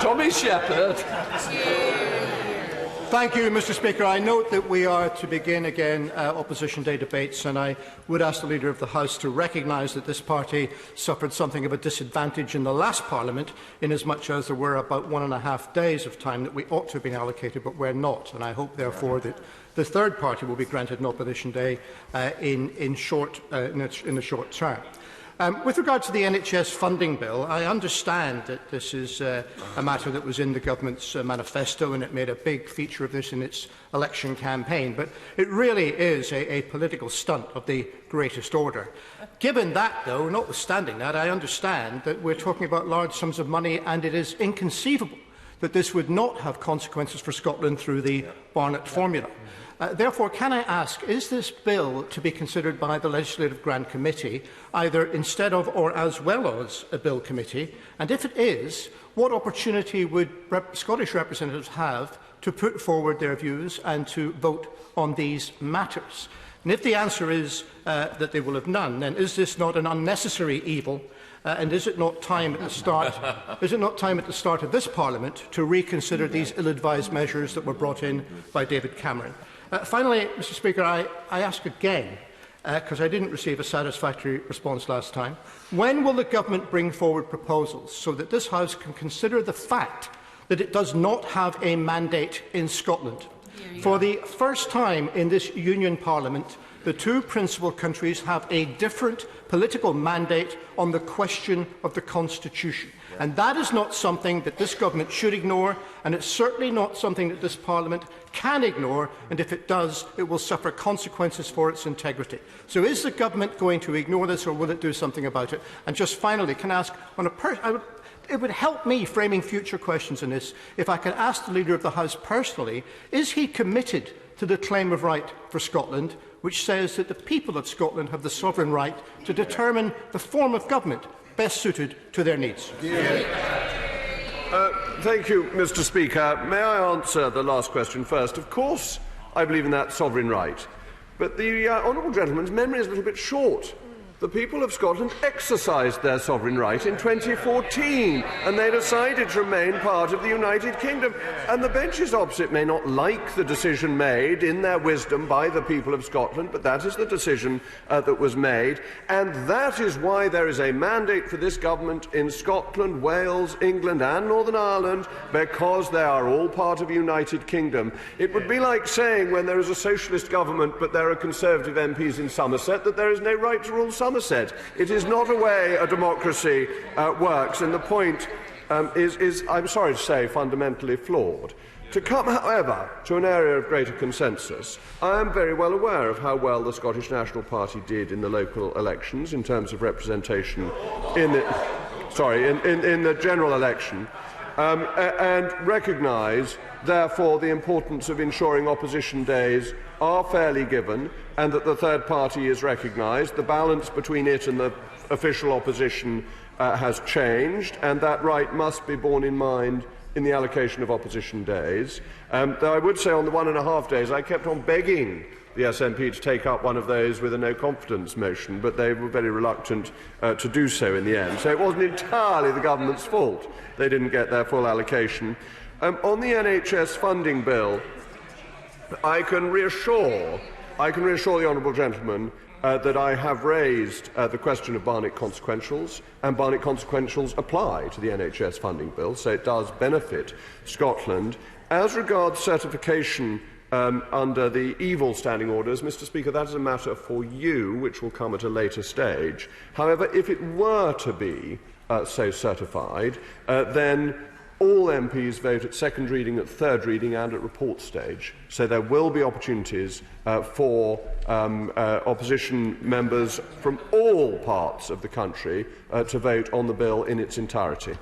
Tommy Shepherd. Thank you, Mr Speaker. I note that we are to begin again Opposition Day debates, and I would ask the Leader of the House to recognise that this party suffered something of a disadvantage in the last Parliament, inasmuch as there were about 1.5 days of time that we ought to have been allocated, but were not. And I hope, therefore, that the third party will be granted an Opposition Day in the short term. With regard to the NHS funding bill, I understand that this is a matter that was in the government's manifesto, and it made a big feature of this in its election campaign. But it really is a political stunt of the greatest order. Given that, though, notwithstanding that, I understand that we're talking about large sums of money, and it is inconceivable that this would not have consequences for Scotland through the Barnett formula. Therefore, can I ask, is this bill to be considered by the Legislative Grant Committee, either instead of or as well as a bill committee? And if it is, what opportunity would Scottish representatives have to put forward their views and to vote on these matters? And if the answer is that they will have none, then is this not an unnecessary evil? And is it not time at the start? Is it not time at the start of this Parliament to reconsider these ill-advised measures that were brought in by David Cameron? Finally, Mr Speaker, I ask again, because I didn't receive a satisfactory response last time, when will the Government bring forward proposals so that this House can consider the fact that it does not have a mandate in Scotland? For the first time in this Union Parliament, the two principal countries have a different political mandate on the question of the Constitution. And that is not something that this government should ignore, and it's certainly not something that this Parliament can ignore, and if it does, it will suffer consequences for its integrity. So is the government going to ignore this, or will it do something about it? And just finally, can I ask, it would help me framing future questions on this if I could ask the Leader of the House personally, is he committed to the claim of right for Scotland, which says that the people of Scotland have the sovereign right to determine the form of government best suited to their needs? Thank you, Mr Speaker. May I answer the last question first? Of course I believe in that sovereign right. But the honourable gentleman's memory is a little bit short. The people of Scotland exercised their sovereign right in 2014, and they decided to remain part of the United Kingdom. And the benches opposite may not like the decision made in their wisdom by the people of Scotland, but that is the decision that was made. And that is why there is a mandate for this government in Scotland, Wales, England and Northern Ireland, because they are all part of the United Kingdom. It would be like saying, when there is a socialist government but there are Conservative MPs in Somerset, that there is no right to rule Somerset. It is not a way a democracy works, and the point is, I'm sorry to say, fundamentally flawed. To come, however, to an area of greater consensus, I am very well aware of how well the Scottish National Party did in the local elections in terms of representation in the general election, and recognise, therefore, the importance of ensuring opposition days are fairly given and that the third party is recognised. The balance between it and the official opposition has changed, and that right must be borne in mind in the allocation of opposition days. Though I would say on the 1.5 days I kept on begging the SNP to take up one of those with a no-confidence motion, but they were very reluctant to do so in the end. So it wasn't entirely the government's fault they didn't get their full allocation. On the NHS funding bill, I can reassure the honourable gentleman that I have raised the question of Barnett consequentials, and Barnett consequentials apply to the NHS funding bill, so it does benefit Scotland. As regards certification under the evil standing orders, Mr Speaker, that is a matter for you, which will come at a later stage. However, if it were to be so certified, then all MPs vote at second reading, at third reading and at report stage. So there will be opportunities for opposition members from all parts of the country to vote on the bill in its entirety.